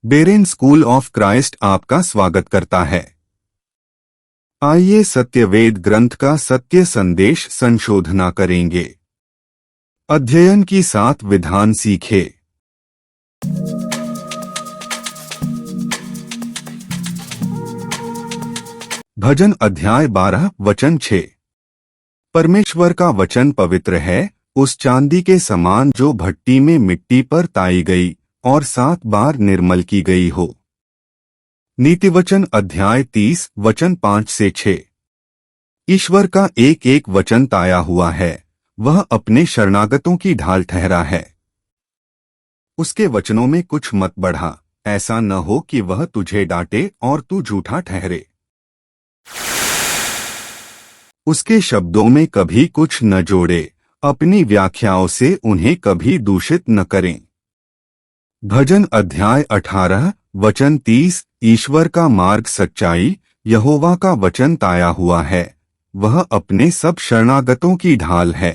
Beren school of Christ आपका स्वागत करता है। आइए सत्यवेद ग्रंथ का सत्य संदेश संशोधना करेंगे। अध्ययन की 7 विधान सीखे। भजन अध्याय 12 वचन 6। परमेश्वर का वचन पवित्र है, उस चांदी के समान जो भट्टी में मिट्टी पर ताई गई और 7 बार निर्मल की गई हो। नीतिवचन अध्याय 30 वचन 5 से 6। ईश्वर का एक एक वचन ताया हुआ है, वह अपने शरणागतों की ढाल ठहरा है। उसके वचनों में कुछ मत बढ़ा, ऐसा न हो कि वह तुझे डांटे और तू झूठा ठहरे। उसके शब्दों में कभी कुछ न जोड़े, अपनी व्याख्याओं से उन्हें कभी दूषित न करें। भजन अध्याय 18 वचन 30। ईश्वर का मार्ग सच्चाई, यहोवा का वचन ताया हुआ है, वह अपने सब शरणागतों की ढाल है।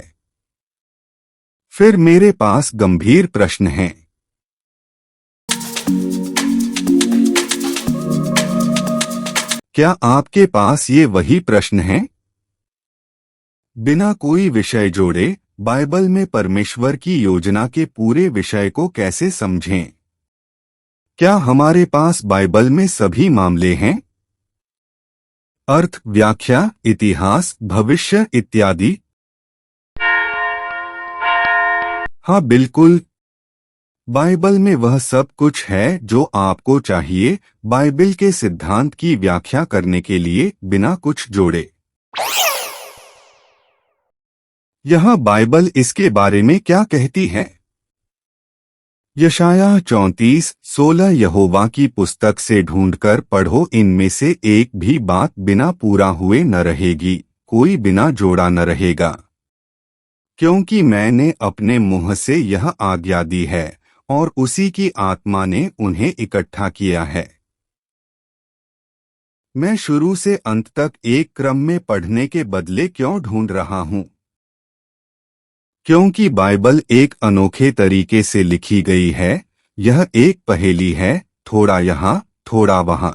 फिर मेरे पास गंभीर प्रश्न हैं। क्या आपके पास ये वही प्रश्न हैं? बिना कोई विषय जोड़े बाइबल में परमेश्वर की योजना के पूरे विषय को कैसे समझें? क्या हमारे पास बाइबल में सभी मामले हैं? अर्थ, व्याख्या, इतिहास, भविष्य इत्यादि? हाँ, बिल्कुल। बाइबल में वह सब कुछ है जो आपको चाहिए बाइबल के सिद्धांत की व्याख्या करने के लिए, बिना कुछ जोड़े। यह बाइबल इसके बारे में क्या कहती है? यशायाह 34:16 यहोवा की पुस्तक से ढूंढकर पढ़ो, इनमें से एक भी बात बिना पूरा हुए न रहेगी, कोई बिना जोड़ा न रहेगा। क्योंकि मैंने अपने मुंह से यह आज्ञा दी है और उसी की आत्मा ने उन्हें इकट्ठा किया है। मैं शुरू से अंत तक एक क्रम में पढ़ने के बदले क्यों ढूंढ रहा हूँ? क्योंकि बाइबल एक अनोखे तरीके से लिखी गई है। यह एक पहेली है, थोड़ा यहाँ थोड़ा वहाँ।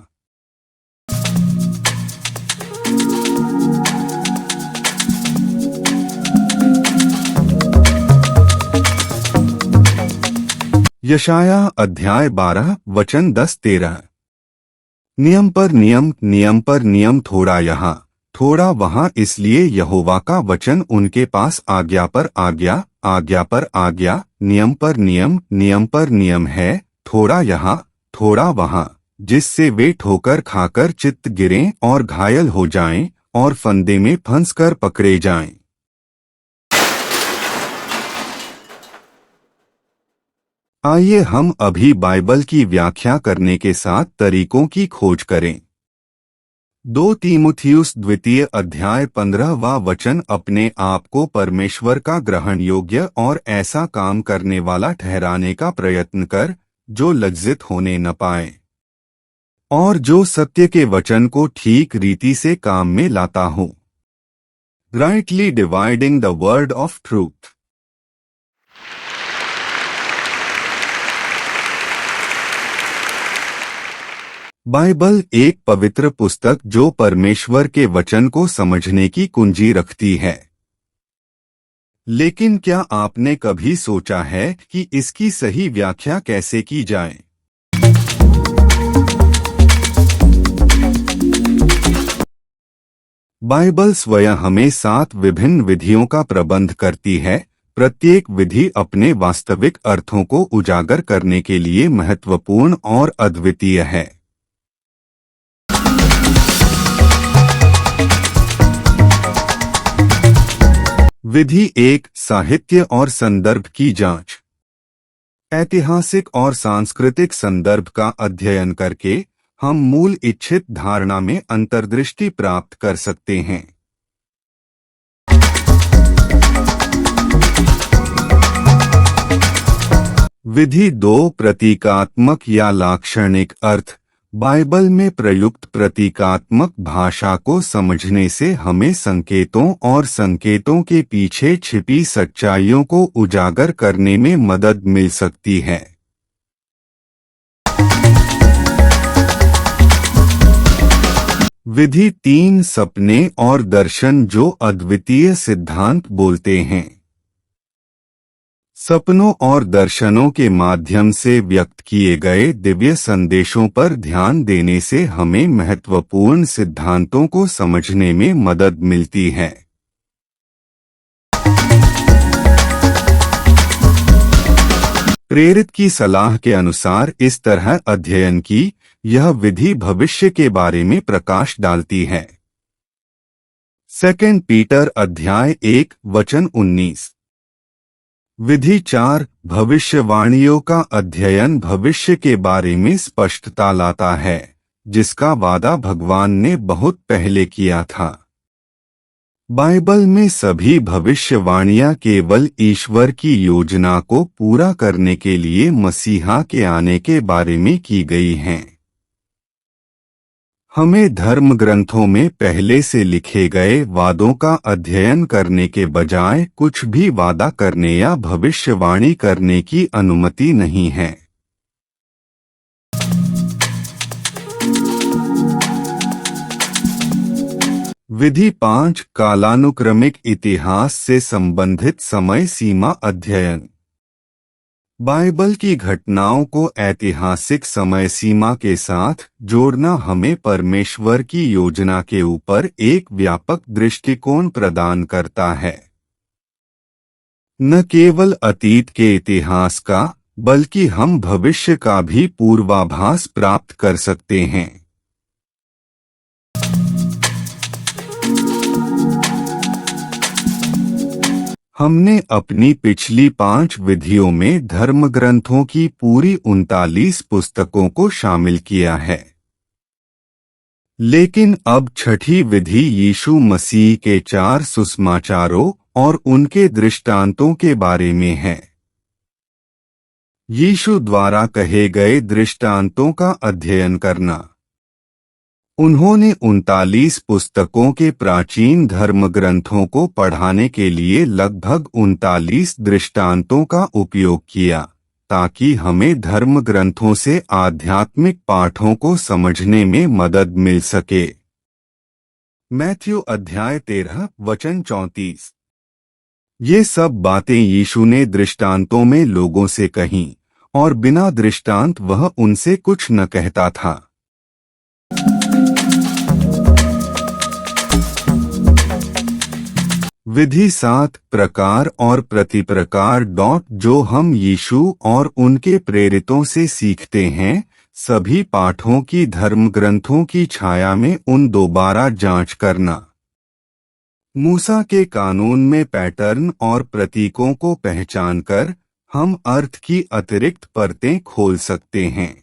यशायाह अध्याय 12 वचन 10-13। नियम पर नियम, नियम पर नियम, थोड़ा यहाँ थोड़ा वहाँ, इसलिए यहोवा का वचन उनके पास आज्ञा पर आज्ञा, आज्ञा पर आज्ञा, नियम पर नियम, नियम पर नियम है, थोड़ा यहाँ थोड़ा वहाँ, जिससे वे ठोकर खाकर चित्त गिरें और घायल हो जाएं और फंदे में फंसकर पकड़े जाएं। आइए हम अभी बाइबल की व्याख्या करने के 7 तरीकों की खोज करें। 2 तीमुथियुस द्वितीय अध्याय 15वां वचन। अपने आप को परमेश्वर का ग्रहण योग्य और ऐसा काम करने वाला ठहराने का प्रयत्न कर जो लज्जित होने न पाए और जो सत्य के वचन को ठीक रीति से काम में लाता हो। Rightly dividing the word of truth. Bible एक पवित्र पुस्तक जो परमेश्वर के वचन को समझने की कुंजी रखती है। लेकिन क्या आपने कभी सोचा है कि इसकी सही व्याख्या कैसे की जाए? बाइबल स्वयं हमें 7 विभिन्न विधियों का प्रबंध करती है। प्रत्येक विधि अपने वास्तविक अर्थों को उजागर करने के लिए महत्वपूर्ण और अद्वितीय है। विधि 1, साहित्य और संदर्भ की जांच। ऐतिहासिक और सांस्कृतिक संदर्भ का अध्ययन करके हम मूल इच्छित धारणा में अंतर्दृष्टि प्राप्त कर सकते हैं। विधि 2, प्रतीकात्मक या लाक्षणिक अर्थ। बाइबल में प्रयुक्त प्रतीकात्मक भाषा को समझने से हमें संकेतों और संकेतों के पीछे छिपी सच्चाइयों को उजागर करने में मदद मिल सकती है। विधि 3 सपने और दर्शन जो अद्वितीय सिद्धांत बोलते हैं। सपनों और दर्शनों के माध्यम से व्यक्त किए गए दिव्य संदेशों पर ध्यान देने से हमें महत्वपूर्ण सिद्धांतों को समझने में मदद मिलती है। प्रेरित की सलाह के अनुसार इस तरह अध्ययन की यह विधि भविष्य के बारे में प्रकाश डालती है। 2 पीटर अध्याय 1 वचन 19। विधि 4 भविष्यवाणियों का अध्ययन भविष्य के बारे में स्पष्टता लाता है, जिसका वादा भगवान ने बहुत पहले किया था। बाइबल में सभी भविष्यवाणियां केवल ईश्वर की योजना को पूरा करने के लिए मसीहा के आने के बारे में की गई हैं। हमें धर्म ग्रंथों में पहले से लिखे गए वादों का अध्ययन करने के बजाय कुछ भी वादा करने या भविष्यवाणी करने की अनुमति नहीं है। विधि 5 कालानुक्रमिक इतिहास से संबंधित समय सीमा अध्ययन। बाइबल की घटनाओं को ऐतिहासिक समय सीमा के साथ जोड़ना हमें परमेश्वर की योजना के ऊपर एक व्यापक दृष्टिकोण प्रदान करता है। न केवल अतीत के इतिहास का, बल्कि हम भविष्य का भी पूर्वाभास प्राप्त कर सकते हैं। हमने अपनी पिछली 5 विधियों में धर्म ग्रंथों की पूरी 39 पुस्तकों को शामिल किया है, लेकिन अब छठी विधि यीशु मसीह के 4 सुसमाचारों और उनके दृष्टांतों के बारे में है। यीशु द्वारा कहे गए दृष्टांतों का अध्ययन करना। उन्होंने 39 पुस्तकों के प्राचीन धर्म ग्रंथों को पढ़ाने के लिए लगभग 39 दृष्टांतों का उपयोग किया, ताकि हमें धर्म ग्रंथों से आध्यात्मिक पाठों को समझने में मदद मिल सके। मैथ्यू अध्याय 13 वचन 34। ये सब बातें यीशु ने दृष्टांतों में लोगों से कहीं, और बिना दृष्टांत वह उनसे कुछ न कहता था। विधि 7 प्रकार और प्रतिप्रकार। जो हम यीशु और उनके प्रेरितों से सीखते हैं, सभी पाठों की धर्म ग्रंथों की छाया में उन दोबारा जांच करना। मूसा के कानून में पैटर्न और प्रतीकों को पहचानकर हम अर्थ की अतिरिक्त परतें खोल सकते हैं।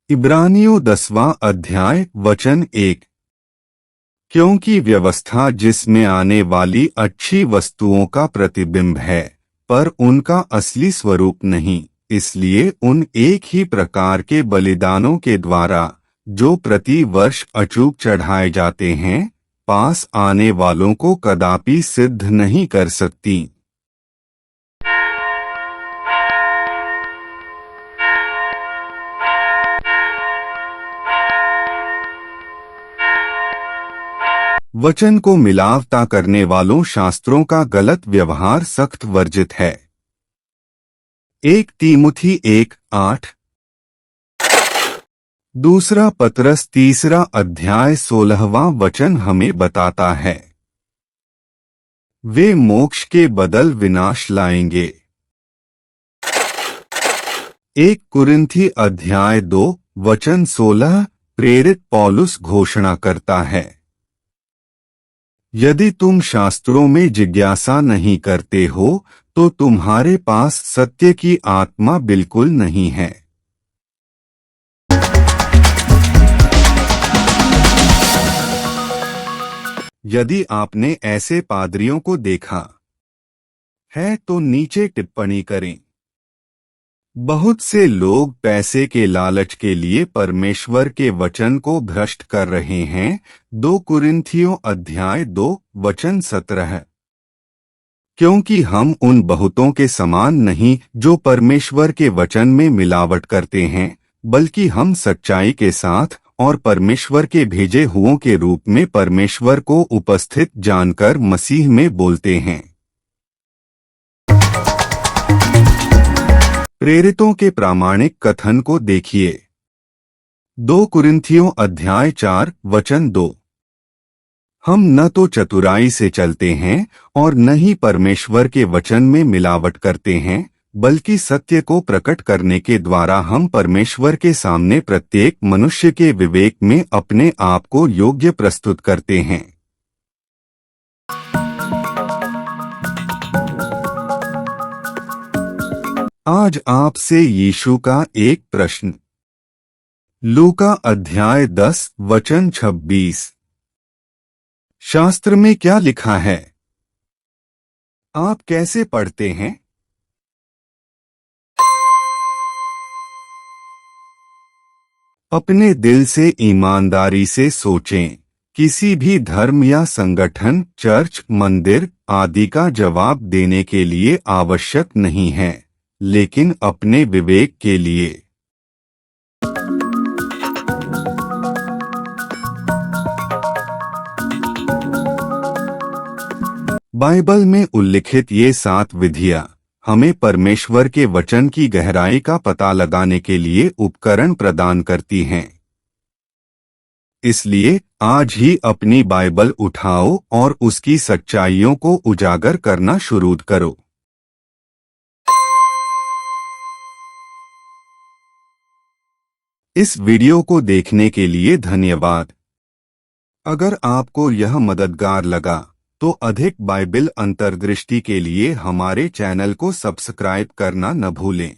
इब्रानियों 10वां अध्याय वचन 1। क्योंकि व्यवस्था जिसमें आने वाली अच्छी वस्तुओं का प्रतिबिंब है, पर उनका असली स्वरूप नहीं, इसलिए उन एक ही प्रकार के बलिदानों के द्वारा, जो प्रति वर्ष अचूक चढ़ाए जाते हैं, पास आने वालों को कदापि सिद्ध नहीं कर सकती। वचन को मिलावटा करने वालों शास्त्रों का गलत व्यवहार सख्त वर्जित है। 1 तीमुथी 1:8। दूसरा पतरस 3 अध्याय 16वां वचन हमें बताता है, वे मोक्ष के बदल विनाश लाएंगे। 1 कुरिन्थी अध्याय 2 वचन 16 प्रेरित पौलुस घोषणा करता है, यदि तुम शास्त्रों में जिज्ञासा नहीं करते हो, तो तुम्हारे पास सत्य की आत्मा बिल्कुल नहीं है। यदि आपने ऐसे पादरियों को देखा है तो नीचे टिप्पणी करें। बहुत से लोग पैसे के लालच के लिए परमेश्वर के वचन को भ्रष्ट कर रहे हैं। 2 कुरिन्थियों अध्याय 2 वचन 17। क्योंकि हम उन बहुतों के समान नहीं जो परमेश्वर के वचन में मिलावट करते हैं, बल्कि हम सच्चाई के साथ और परमेश्वर के भेजे हुओं के रूप में परमेश्वर को उपस्थित जानकर मसीह में बोलते हैं। प्रेरितों के प्रामाणिक कथन को देखिए। 2 कुरिन्थियों अध्याय 4 वचन 2। हम न तो चतुराई से चलते हैं और न ही परमेश्वर के वचन में मिलावट करते हैं, बल्कि सत्य को प्रकट करने के द्वारा हम परमेश्वर के सामने प्रत्येक मनुष्य के विवेक में अपने आप को योग्य प्रस्तुत करते हैं। आज आपसे यीशु का एक प्रश्न। लूका अध्याय 10 वचन 26। शास्त्र में क्या लिखा है? आप कैसे पढ़ते हैं? अपने दिल से ईमानदारी से सोचें। किसी भी धर्म या संगठन, चर्च, मंदिर आदि का जवाब देने के लिए आवश्यक नहीं है, लेकिन अपने विवेक के लिए। बाइबल में उल्लिखित ये 7 विधियां हमें परमेश्वर के वचन की गहराई का पता लगाने के लिए उपकरण प्रदान करती हैं। इसलिए आज ही अपनी बाइबल उठाओ और उसकी सच्चाइयों को उजागर करना शुरू करो। इस वीडियो को देखने के लिए धन्यवाद। अगर आपको यह मददगार लगा तो अधिक बाइबल अंतर्दृष्टि के लिए हमारे चैनल को सब्सक्राइब करना न भूलें।